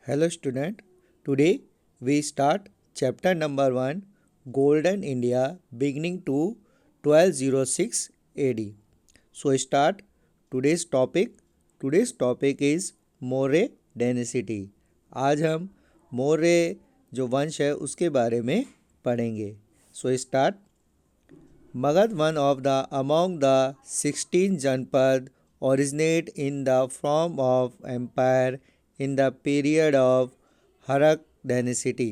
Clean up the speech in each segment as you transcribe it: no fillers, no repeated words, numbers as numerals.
Hello student. Today we start chapter number 1 Golden India beginning to 1206 AD. So start today's topic. Today's topic is Maurya dynasty. आज हम मौर्य जो वंश है उसके बारे में पढ़ेंगे. So start. Magad, one of the among the 16 Janpad, originate in the form of empire in the period of Harak dynasty.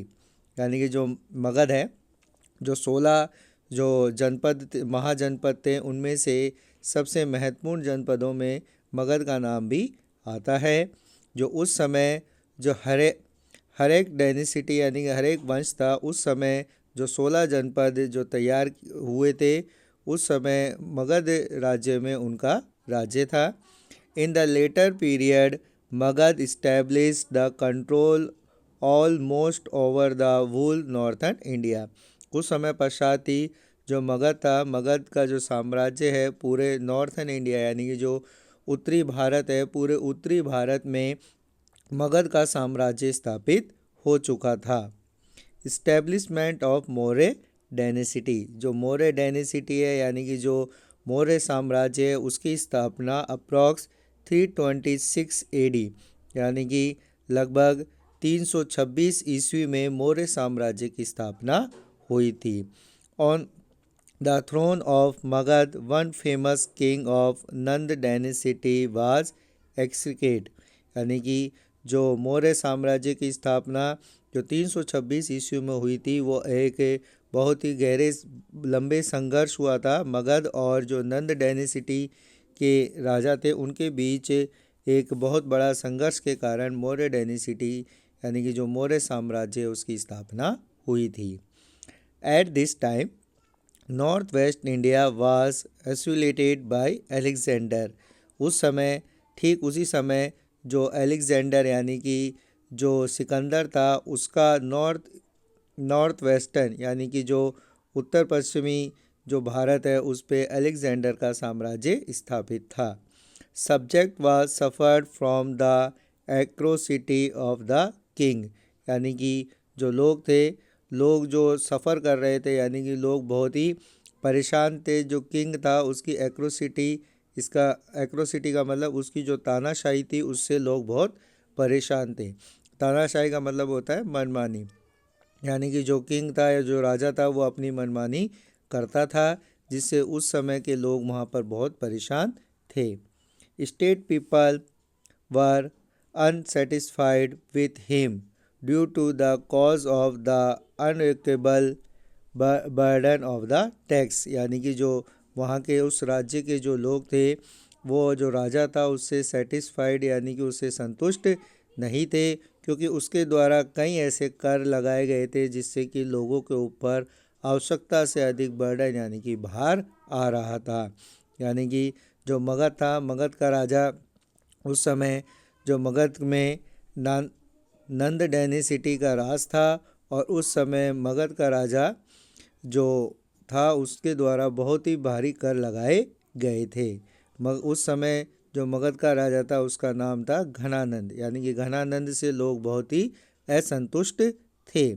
यानी कि जो मगध है, जो 16 जो जनपद महाजनपद थे उनमें से सबसे महत्वपूर्ण जनपदों में मगध का नाम भी आता है. जो उस समय जो हरेक डायनेसिटी यानी कि हरेक वंश था, उस समय जो 16 जनपद जो तैयार हुए थे उस समय मगध राज्य में उनका राज्य था. In the letter period Magadh establish the control almost over the wool northern India. कुछ समय पश्चात ही जो मगध था, मगध का जो साम्राज्य है पूरे नॉर्थन इंडिया यानी कि जो उत्तरी भारत है, पूरे उत्तरी भारत में मगध का साम्राज्य स्थापित हो चुका था. Establishment of Maurya dynasty. जो मौर्य डायनेसिटी है यानी कि जो मौर्य साम्राज्य है उसकी स्थापना अप्रॉक्स 326 AD यानी कि लगभग 326 ईस्वी में मौर्य साम्राज्य की स्थापना हुई थी. On the throne of Magadha one famous king of Nanda dynasty was execute. यानी कि जो मौर्य साम्राज्य की स्थापना जो 326 ईस्वी में हुई थी वो एक बहुत ही गहरे लंबे संघर्ष हुआ था. मगध और जो नंद डायनेसिटी के राजा थे उनके बीच एक बहुत बड़ा संघर्ष के कारण मौर्य डायनेसिटी यानी कि जो मौर्य साम्राज्य उसकी स्थापना हुई थी. At this time north west India was isolated by Alexander. उस समय ठीक उसी समय जो अलेक्जेंडर यानी कि जो सिकंदर था उसका नॉर्थ वेस्टर्न यानी कि जो उत्तर पश्चिमी जो भारत है उस पे अलेक्जेंडर का साम्राज्य स्थापित था. Subject was suffered from the atrocity of the king. यानी कि जो लोग जो सफ़र कर रहे थे यानी कि लोग बहुत ही परेशान थे. जो किंग था उसकी एक्रोसिटी का मतलब उसकी जो तानाशाही थी उससे लोग बहुत परेशान थे. तानाशाही का मतलब होता है मनमानी. यानी कि जो किंग था या जो राजा था वो अपनी मनमानी करता था जिससे उस समय के लोग वहाँ पर बहुत परेशान थे. State people were unsatisfied with him due to the cause of the unequable burden of the tax. यानी कि जो वहाँ के उस राज्य के जो लोग थे वो जो राजा था उससे सेटिस्फाइड यानी कि उससे संतुष्ट नहीं थे क्योंकि उसके द्वारा कई ऐसे कर लगाए गए थे जिससे कि लोगों के ऊपर आवश्यकता से अधिक बर्डन यानी कि भार आ रहा था. यानी कि जो मगध था, मगध का राजा उस समय जो मगध में नंद डायनेसिटी का राज था और उस समय मगध का राजा जो था उसके द्वारा बहुत ही भारी कर लगाए गए थे. उस समय जो मगध का राजा था उसका नाम था घनानंद. यानी कि घनानंद से लोग बहुत ही असंतुष्ट थे.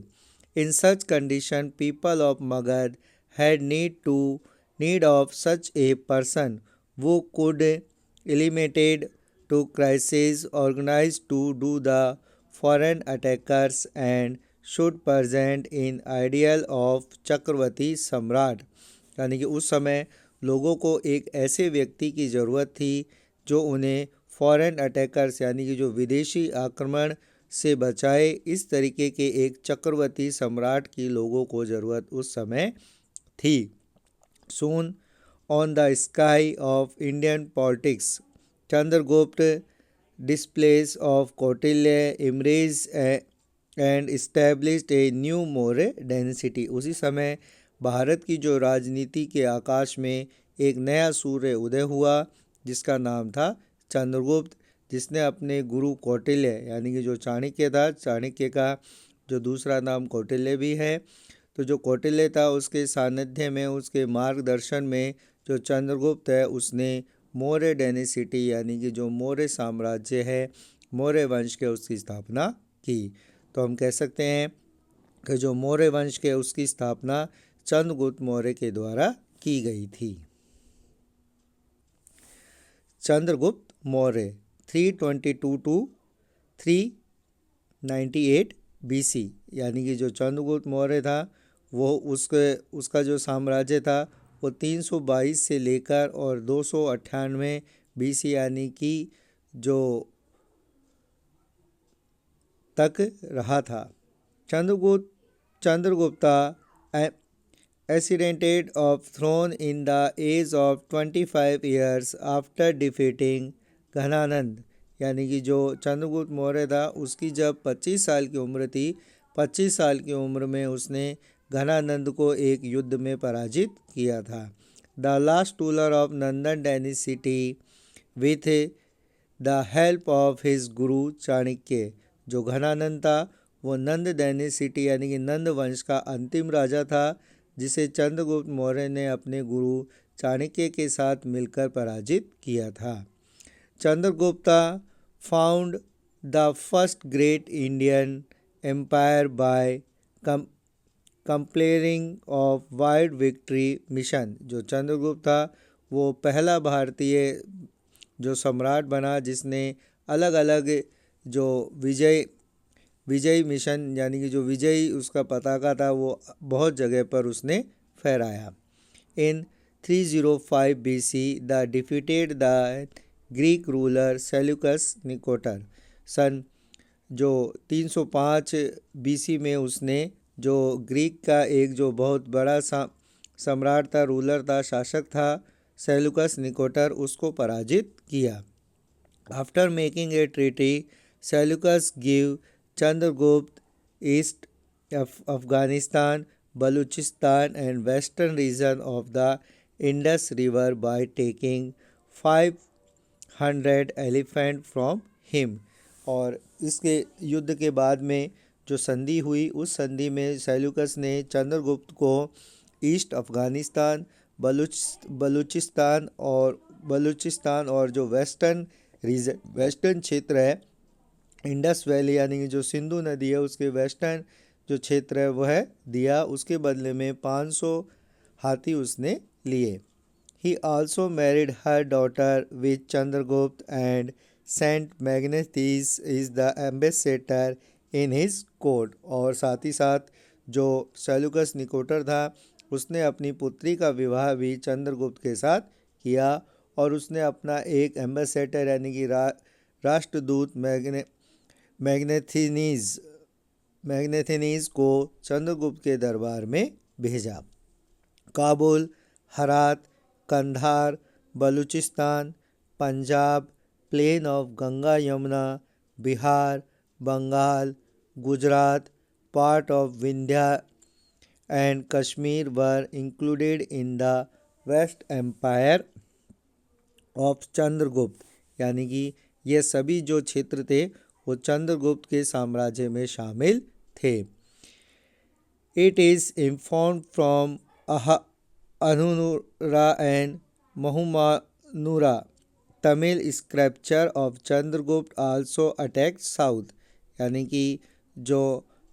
In such condition people of Magadha had need of such a person who could eliminated to crisis organized to do the foreign attackers and should present in ideal of चक्रवर्ती सम्राट. यानी कि उस समय लोगों को एक ऐसे व्यक्ति की ज़रूरत थी जो उन्हें फॉरेन अटैकर्स यानी कि जो विदेशी आक्रमण से बचाए. इस तरीके के एक चक्रवर्ती सम्राट की लोगों को ज़रूरत उस समय थी. Soon on the sky of Indian politics Chandragupta disciple of Kautilya emerge and established a new Maurya dynasty. उसी समय भारत की जो राजनीति के आकाश में एक नया सूर्य उदय हुआ जिसका नाम था चंद्रगुप्त, जिसने अपने गुरु कौटिल्य यानी कि जो चाणक्य था, चाणक्य का जो दूसरा नाम कौटिल्य भी है, तो जो कौटिल्य था उसके सानिध्य में उसके मार्गदर्शन में जो चंद्रगुप्त है उसने मौर्य डायनेसिटी यानी कि जो मौर्य साम्राज्य है, मौर्य वंश के उसकी स्थापना की। तो हम कह सकते हैं कि जो मौर्य वंश के उसकी स्थापना चंद्रगुप्त मौर्य के द्वारा की गई थी। चंद्रगुप्त मौर्य 322 टू 398 BC, यानी कि जो चंद्रगुप्त मौर्य था वो उसका जो साम्राज्य था वो 322 से लेकर और 298 BC यानी कि जो तक रहा था। Chandragupta ascended of throne in the age of 25 years after defeating Ghananand, यानी कि जो चंद्रगुप्त मौर्य था उसकी जब 25 साल की उम्र थी, 25 साल की उम्र में उसने घनानंद को एक युद्ध में पराजित किया था। The last ruler of Nandan dynasty with the help of his गुरु चाणक्य, जो घनानंद था वो नंद डायनेसिटी यानी कि नंद वंश का अंतिम राजा था, जिसे चंद्रगुप्त मौर्य ने अपने गुरु चाणक्य के साथ मिलकर पराजित किया था। Chandragupta found the first great Indian empire by conquering of wide victory mission, जो चंद्रगुप्त था वो पहला भारतीय जो सम्राट बना जिसने अलग अलग जो विजय मिशन यानी कि जो विजयी उसका पताका था वो बहुत जगह पर उसने फहराया। In 305 BC the defeated the Greek ruler Seleucus Nicator, सन जो 305 BC में उसने जो ग्रीक का एक जो बहुत बड़ा सम्राट था, रूलर था, शासक था, सेल्यूकस निकोटर, उसको पराजित किया। After making a treaty Seleucus give Chandragupta east Afghanistan, Balochistan and western region of the Indus river by taking 500 elephant from him. और इसके युद्ध के बाद में जो संधि हुई, उस संधि में सेल्यूकस ने चंद्रगुप्त को ईस्ट अफगानिस्तान, बलूचिस्तान और जो वेस्टर्न क्षेत्र है इंडस वैली यानी कि जो सिंधु नदी है उसके वेस्टर्न जो क्षेत्र है वह दिया। उसके बदले में 500 हाथी उसने लिए। He also married her daughter with Chandragupta and sent Megasthenes is the ambassador in his court, और साथ ही साथ जो सेल्यूकस निकोटर था उसने अपनी पुत्री का विवाह भी चंद्रगुप्त के साथ किया और उसने अपना एक एम्बेसडर यानी कि राष्ट्रदूत मैग्नेथिनीज को चंद्रगुप्त के दरबार में भेजा। Kabul, Herat, Kandahar, Baluchistan, Punjab, plain of Ganga Yamuna, Bihar, Bengal, Gujarat, part of Vindhya and Kashmir were included in the vast empire of Chandragupta, यानी कि ये सभी जो क्षेत्र थे वो चंद्रगुप्त के साम्राज्य में शामिल थे। इट इज़ इन्फॉर्म्ड फ्रॉम अनुनुरा एंड महुमानुरा Tamil scripture of Chandragupta also attack south, यानी कि जो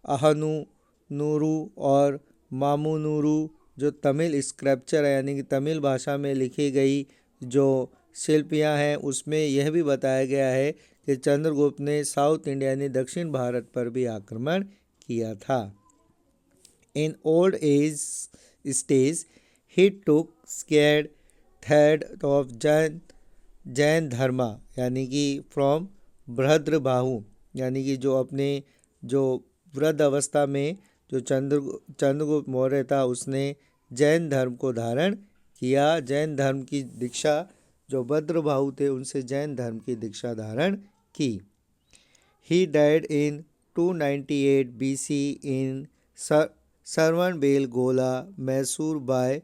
अहनुनुरु और मामुनुरु जो तमिल स्क्रिप्चर है यानी कि तमिल भाषा में लिखी गई जो शिल्पियाँ हैं उसमें यह भी बताया गया है कि चंद्रगुप्त ने साउथ इंडिया यानी दक्षिण भारत पर भी आक्रमण किया था। In old age stage he took scared third of Jain dharma, यानी कि फ्रॉम भद्रबाहु, यानी कि जो अपने जो वृद्ध अवस्था में जो चंद्रगुप्त मौर्य था उसने जैन धर्म को धारण किया। जैन धर्म की दीक्षा जो भद्रबाहु थे उनसे जैन धर्म की दीक्षा धारण की। He died in 298 BC in Shravanabelagola Mysore by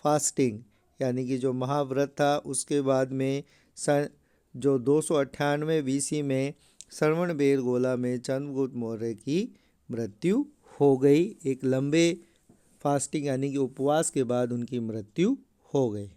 fasting, यानी कि जो महाव्रत था उसके बाद में जो 298 BC में श्रवणबेलगोला में चंद्रगुप्त मौर्य की मृत्यु हो गई। एक लंबे फास्टिंग यानी कि उपवास के बाद उनकी मृत्यु हो गई।